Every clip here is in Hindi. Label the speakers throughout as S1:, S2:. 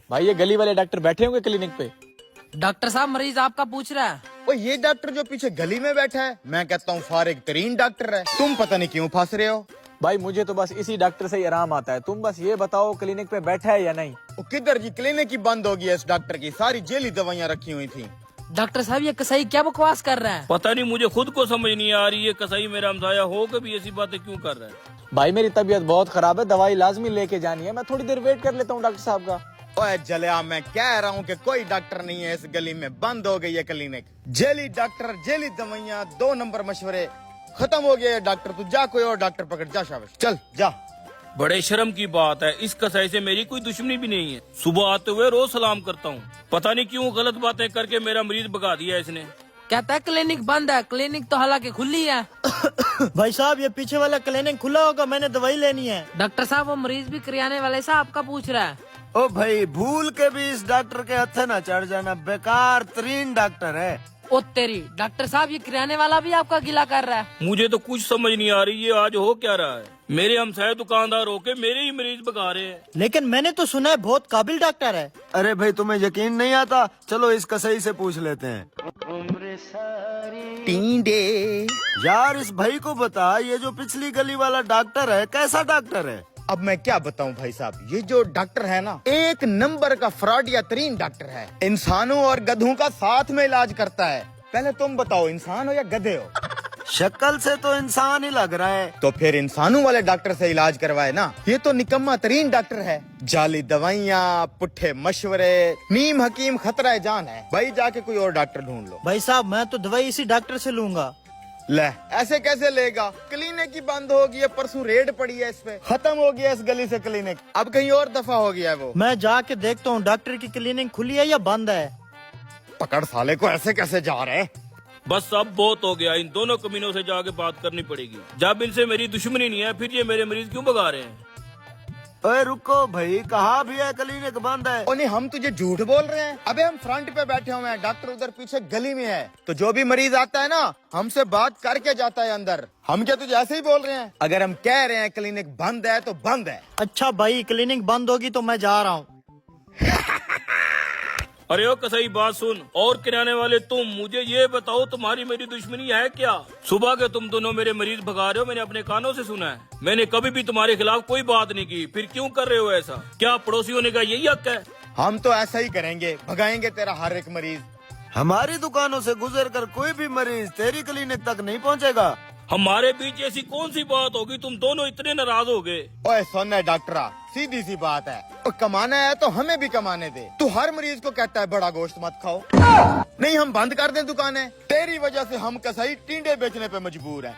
S1: भाई ये गली वाले डॉक्टर बैठे होंगे क्लिनिक पे।
S2: डॉक्टर साहब मरीज आपका पूछ रहा है।
S3: वो ये डॉक्टर जो पीछे गली में बैठा है, मैं कहता हूँ फारिग तरीन डॉक्टर है। तुम पता नहीं क्यों फंस रहे हो।
S1: भाई मुझे तो बस इसी डॉक्टर से ही आराम आता है। तुम बस ये बताओ क्लिनिक पे बैठा है या नहीं।
S3: वो किधर जी, क्लिनिक ही बंद हो गई है इस डॉक्टर की, सारी जेली दवाइयाँ रखी हुई थी।
S2: डॉक्टर साहब ये कसाई क्या बकवास कर रहा है।
S4: पता नहीं, मुझे खुद को समझ नहीं आ रही है कसाई मेरा हमसाया हो के भी ऐसी बातें क्यों कर रहा है।
S1: भाई मेरी तबीयत बहुत खराब है, दवाई लाजमी लेके जानी है। मैं थोड़ी देर वेट कर लेता हूँ डॉक्टर साहब का।
S3: ओए जलिया, मैं कह रहा हूँ कि कोई डॉक्टर नहीं है इस गली में, बंद हो गई है क्लिनिक। जेली डॉक्टर, जेली दवाइयाँ, 2 नंबर मशवरे, खत्म हो गया है डॉक्टर। तू जा कोई और डॉक्टर पकड़, जा शाबाश, चल जा।
S4: बड़े शर्म की बात है, इस कसाई से मेरी कोई दुश्मनी भी नहीं है। सुबह आते हुए रोज सलाम करता हूँ, पता नहीं क्यों गलत बातें करके मेरा मरीज भगा दिया इसने।
S2: कहता है क्लिनिक बंद है, क्लिनिक तो हालांकि खुली है।
S5: भाई साहब ये पीछे वाला क्लिनिक खुला होगा, मैंने दवाई लेनी है।
S2: डॉक्टर साहब वो मरीज भी करियाने वाले से आपका पूछ रहा है।
S6: ओ भाई भूल के भी इस डॉक्टर के हथे ना चढ़ जाना, बेकार तरीन डॉक्टर है।
S2: ओ तेरी, डॉक्टर साहब ये किराने वाला भी आपका गिला कर रहा है।
S4: मुझे तो कुछ समझ नहीं आ रही है आज हो क्या रहा है। मेरे हमसाये दुकानदार होके मेरे ही मरीज भगा रहे हैं।
S5: लेकिन मैंने तो सुना है बहुत काबिल डॉक्टर है।
S6: अरे भाई तुम्हें यकीन नहीं आता, चलो इस कसाई से पूछ लेते हैं।
S3: टींडे
S6: यार इस भाई को बता, ये जो पिछली गली वाला डॉक्टर है कैसा डॉक्टर है।
S3: अब मैं क्या बताऊं भाई साहब, ये जो डॉक्टर है ना, 1 नंबर का फ्रॉडिया तरीन डॉक्टर है। इंसानों और गधों का साथ में इलाज करता है। पहले तुम बताओ, इंसान हो या गधे हो?
S6: शक्ल से तो इंसान ही लग रहा है।
S3: तो फिर इंसानों वाले डॉक्टर से इलाज करवाए ना। ये तो निकम्मा तरीन डॉक्टर है। जाली दवाइयाँ, पुट्ठे मशवरे, नीम हकीम खतरा है जान है। भाई जाके कोई और डॉक्टर ढूंढ लो।
S5: भाई साहब मैं तो दवाई इसी डॉक्टर से लूंगा।
S3: ले, ऐसे कैसे लेगा? क्लिनिक ही बंद हो गई है, परसों रेड पड़ी है इस पे, खत्म हो गया इस गली से क्लिनिक। अब कहीं और दफा हो गया है वो।
S5: मैं जाके देखता हूँ डॉक्टर की क्लिनिक खुली है या बंद है।
S3: पकड़ साले को, ऐसे कैसे जा रहे।
S4: बस अब बहुत हो गया, इन दोनों कमीनों से जाके बात करनी पड़ेगी। जब इनसे मेरी दुश्मनी नहीं है, फिर ये मेरे मरीज क्यों भगा रहे हैं।
S6: ओए रुको भाई, कहाँ भी है क्लिनिक बंद है।
S3: ओ नहीं, हम तुझे झूठ बोल रहे हैं। अबे हम फ्रंट पे बैठे हुए हैं, डॉक्टर उधर पीछे गली में है। तो जो भी मरीज आता है ना, हमसे बात करके जाता है अंदर। हम क्या तुझे ऐसे ही बोल रहे हैं? अगर हम कह रहे हैं क्लिनिक बंद है तो बंद है।
S5: अच्छा भाई क्लिनिक बंद होगी तो मैं जा रहा हूँ।
S4: अरे ओ कसाई बात सुन, और किराने वाले तुम, मुझे ये बताओ तुम्हारी मेरी दुश्मनी है क्या। सुबह के तुम दोनों मेरे मरीज भगा रहे हो, मैंने अपने कानों से सुना है। मैंने कभी भी तुम्हारे खिलाफ कोई बात नहीं की, फिर क्यों कर रहे हो ऐसा? क्या पड़ोसी होने का यही हक है?
S3: हम तो ऐसा ही करेंगे, भगाएंगे तेरा हर एक मरीज।
S6: हमारी दुकानों से गुजर कर कोई भी मरीज तेरी क्लिनिक तक नहीं पहुँचेगा।
S4: हमारे बीच ऐसी कौन सी बात होगी तुम दोनों इतने नाराज हो गए।
S3: ओए सुन है डॉक्टरा, सीधी सी बात है, और कमाना है तो हमें भी कमाने दे। तू हर मरीज को कहता है बड़ा गोश्त मत खाओ। नहीं हम बंद कर दें दुकानें? तेरी वजह से हम कसाई टींडे बेचने पे मजबूर हैं।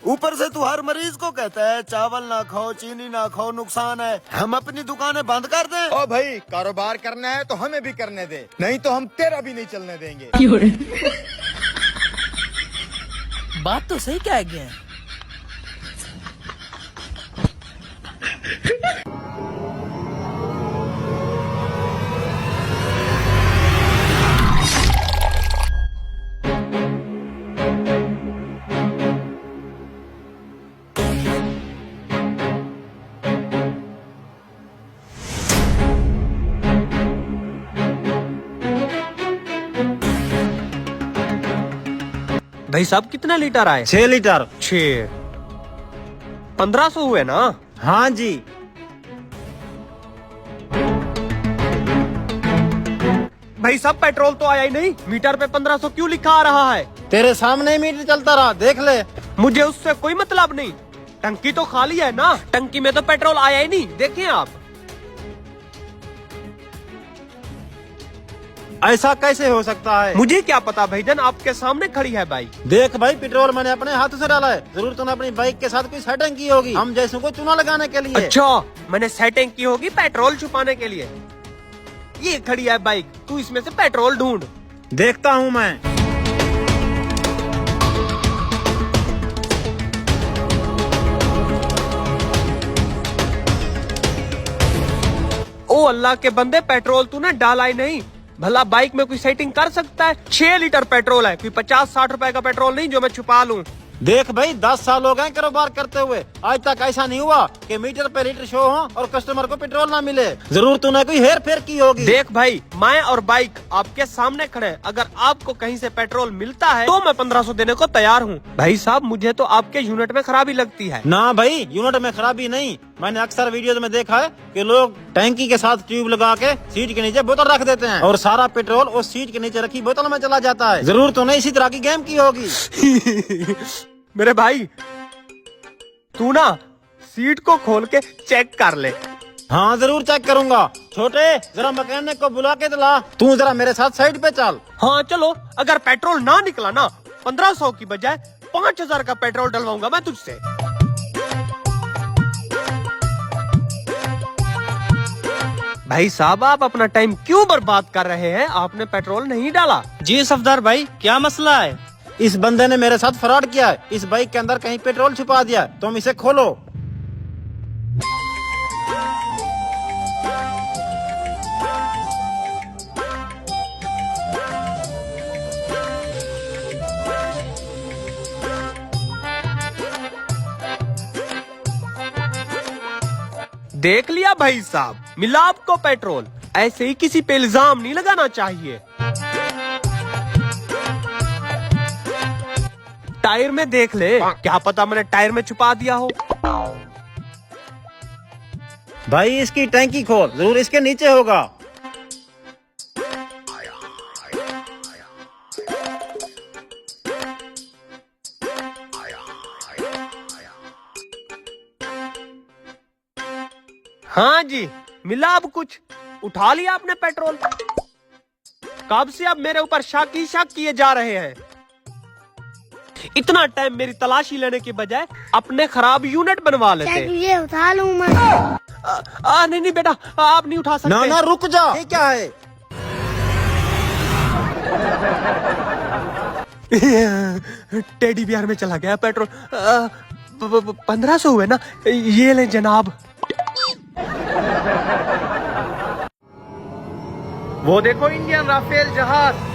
S6: ऊपर से तू हर मरीज को कहता है चावल ना खाओ, चीनी ना खाओ, नुकसान है। हम अपनी दुकानें बंद कर दें?
S3: ओ भाई, कारोबार करना है तो हमें भी करने दे, नहीं तो हम तेरा भी नहीं चलने देंगे।
S2: बात तो सही कह गया है।
S7: भाई साहब कितना लीटर आए?
S5: 6 लीटर।
S7: 6 1500 हुए ना?
S5: हाँ जी।
S7: भाई साहब पेट्रोल तो आया ही नहीं, मीटर पे 1500 क्यों लिखा आ रहा है?
S5: तेरे सामने मीटर चलता रहा, देख ले।
S7: मुझे उससे कोई मतलब नहीं, टंकी तो खाली है ना, टंकी में तो पेट्रोल आया ही नहीं, देखें आप।
S5: ऐसा कैसे हो सकता है?
S7: मुझे क्या पता भाईजान, आपके सामने खड़ी है बाइक।
S5: देख भाई, पेट्रोल मैंने अपने हाथ से डाला है। जरूर तूने अपनी बाइक के साथ कोई सेटिंग की होगी, हम जैसों को चुना लगाने के लिए।
S7: अच्छा, मैंने सेटिंग की होगी पेट्रोल छुपाने के लिए। ये खड़ी है बाइक, तू इसमें से पेट्रोल ढूंढ।
S5: देखता हूँ मैं।
S7: ओ अल्लाह के बंदे, पेट्रोल तूने डाला ही नहीं। भला बाइक में कोई सेटिंग कर सकता है? 6 लीटर पेट्रोल है, कोई 50-60 रुपए का पेट्रोल नहीं जो मैं छुपा लूं।
S5: देख भाई 10 साल हो गए कारोबार करते हुए, आज तक ऐसा नहीं हुआ कि मीटर पे लीटर शो हो और कस्टमर को पेट्रोल ना मिले। जरूर तूने कोई हेर फेर की होगी।
S7: देख भाई, मैं और बाइक आपके सामने खड़े हैं। अगर आपको कहीं से पेट्रोल मिलता है तो मैं 1500 देने को तैयार हूँ। भाई साहब, मुझे तो आपके यूनिट में खराबी लगती है।
S5: ना भाई, यूनिट में खराबी नहीं, मैंने अक्सर वीडियो में देखा है कि लोग टैंकी के साथ ट्यूब लगा के सीट के नीचे बोतल रख देते हैं और सारा पेट्रोल उस सीट के नीचे रखी बोतल में चला जाता है। जरूर तूने इसी तरह की गेम की होगी।
S7: मेरे भाई, तू ना सीट को खोल के चेक कर ले।
S5: हाँ जरूर चेक करूंगा। छोटे, जरा मैकेनिक को बुला के ला। तू जरा मेरे साथ साइड पे चल।
S7: हाँ चलो, अगर पेट्रोल ना निकला ना 1500 की बजाय 5000 का पेट्रोल डलवाऊंगा मैं तुझसे। भाई साहब, आप अपना टाइम क्यों बर्बाद कर रहे हैं? आपने पेट्रोल नहीं डाला।
S5: जी सफदर भाई, क्या मसला है? इस बंदे ने मेरे साथ फ्रॉड किया है। इस बाइक के अंदर कहीं पेट्रोल छुपा दिया, तुम इसे खोलो।
S7: देख लिया भाई साहब, मिला आपको पेट्रोल। ऐसे ही किसी पे इल्जाम नहीं लगाना चाहिए। टायर में देख ले, क्या पता मैंने टायर में छुपा दिया हो।
S5: भाई इसकी टैंकी खोल, जरूर इसके नीचे होगा।
S7: हाँ जी, मिला अब कुछ? उठा लिया आपने पेट्रोल? कब से अब मेरे ऊपर शक ही शक किए जा रहे हैं? इतना टाइम मेरी तलाशी लेने के बजाय अपने खराब यूनिट बनवा लेते।
S8: ये उठा लूं मैं?
S7: नहीं नहीं बेटा, आप नहीं उठा सकते।
S5: ना ना रुक जा, ये क्या है?
S7: टेडी बियर में चला गया पेट्रोल। 1500 हुए ना, ये ले जनाब।
S6: वो देखो इंडियन राफेल जहाज।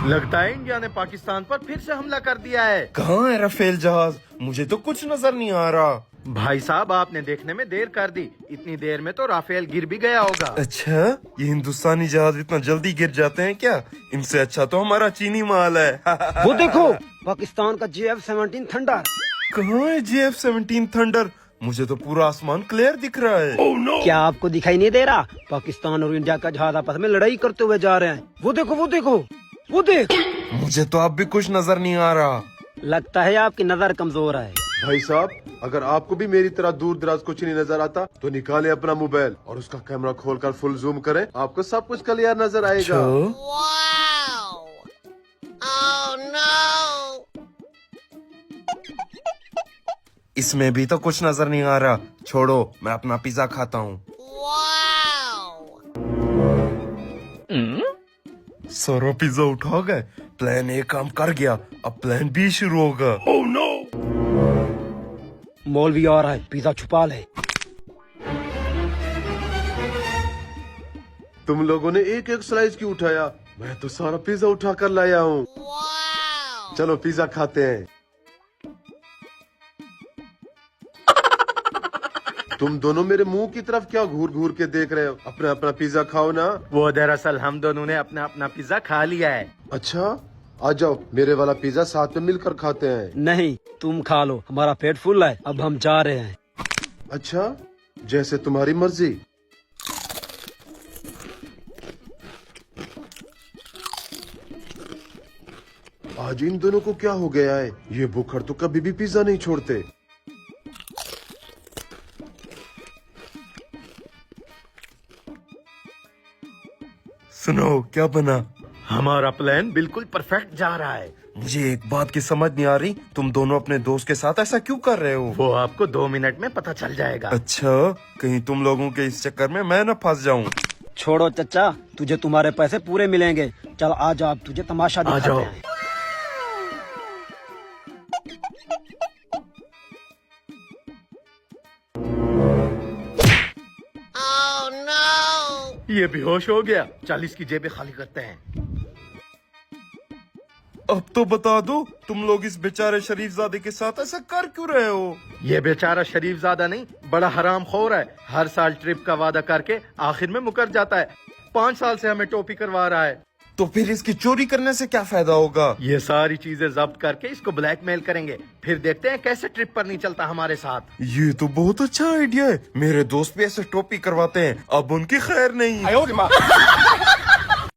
S6: लगता है इंडिया ने पाकिस्तान पर फिर से हमला कर दिया है।
S9: कहाँ है राफेल जहाज? मुझे तो कुछ नजर नहीं आ रहा।
S6: भाई साहब, आपने देखने में देर कर दी। इतनी देर में तो राफेल गिर भी गया होगा।
S9: अच्छा, ये हिंदुस्तानी जहाज इतना जल्दी गिर जाते हैं क्या? इनसे अच्छा तो हमारा चीनी माल है।
S10: वो देखो, पाकिस्तान का JF-17 थंडर।
S9: कहाँ है JF-17 थंडर? मुझे तो पूरा आसमान क्लियर दिख रहा है।
S10: Oh, no! क्या आपको दिखाई नहीं दे रहा? पाकिस्तान और इंडिया का जहाज आपस में लड़ाई करते हुए जा रहे हैं। वो देखो वो देखो वो देख।
S9: मुझे तो अब भी कुछ नजर नहीं आ रहा।
S10: लगता है आपकी नजर कमजोर है।
S11: भाई साहब, अगर आपको भी मेरी तरह दूर दराज कुछ नहीं नजर आता तो निकालें अपना मोबाइल और उसका कैमरा खोलकर फुल जूम करें, आपको सब कुछ क्लियर नजर आएगा।
S9: इसमें भी तो कुछ नजर नहीं आ रहा। छोड़ो, मैं अपना पिज्जा खाता हूँ। सारा पिज्जा उठा गए। प्लान ए काम कर गया, अब प्लान बी शुरू होगा।
S10: oh, no! मौलवी आ रहा है, पिज्जा छुपा ले।
S11: तुम लोगों ने एक एक स्लाइस क्यों उठाया? मैं तो सारा पिज्जा उठा कर लाया हूँ। चलो पिज्जा खाते हैं। तुम दोनों मेरे मुंह की तरफ क्या घूर घूर के देख रहे हो? अपना अपना पिज्जा खाओ ना।
S6: वो दरअसल हम दोनों ने अपना अपना पिज्जा खा लिया है।
S11: अच्छा, आ जाओ, मेरे वाला पिज्जा साथ में मिलकर खाते हैं।
S10: नहीं, तुम खा लो, हमारा पेट फुल है, अब हम जा रहे हैं।
S11: अच्छा, जैसे तुम्हारी मर्जी। आज इन दोनों को क्या हो गया है? ये बुखड़ तो कभी भी पिज्जा नहीं छोड़ते।
S9: सुनो, क्या बना?
S6: हमारा प्लान बिल्कुल परफेक्ट जा रहा है।
S9: मुझे एक बात की समझ नहीं आ रही, तुम दोनों अपने दोस्त के साथ ऐसा क्यों कर रहे हो?
S6: वो आपको 2 मिनट में पता चल जाएगा।
S9: अच्छा, कहीं तुम लोगों के इस चक्कर में मैं न फंस जाऊं।
S10: छोड़ो चचा, तुझे तुम्हारे पैसे पूरे मिलेंगे। चल आ जाओ, तुझे तमाशा दिखाते हैं।
S6: ये बेहोश हो गया। 40 की जेबें खाली करते हैं।
S9: अब तो बता दो, तुम लोग इस बेचारे शरीफजादे के साथ ऐसा कर क्यों रहे हो?
S6: ये बेचारा शरीफजादा नहीं, बड़ा हरामखोर है। हर साल ट्रिप का वादा करके आखिर में मुकर जाता है। 5 साल से हमें टोपी करवा रहा है।
S9: तो फिर इसकी चोरी करने से क्या फायदा होगा?
S6: ये सारी चीजें जब्त करके इसको ब्लैकमेल करेंगे, फिर देखते हैं कैसे ट्रिप पर नहीं चलता हमारे साथ।
S9: ये तो बहुत अच्छा आइडिया है। मेरे दोस्त भी ऐसे टोपी करवाते हैं, अब उनकी खैर नहीं।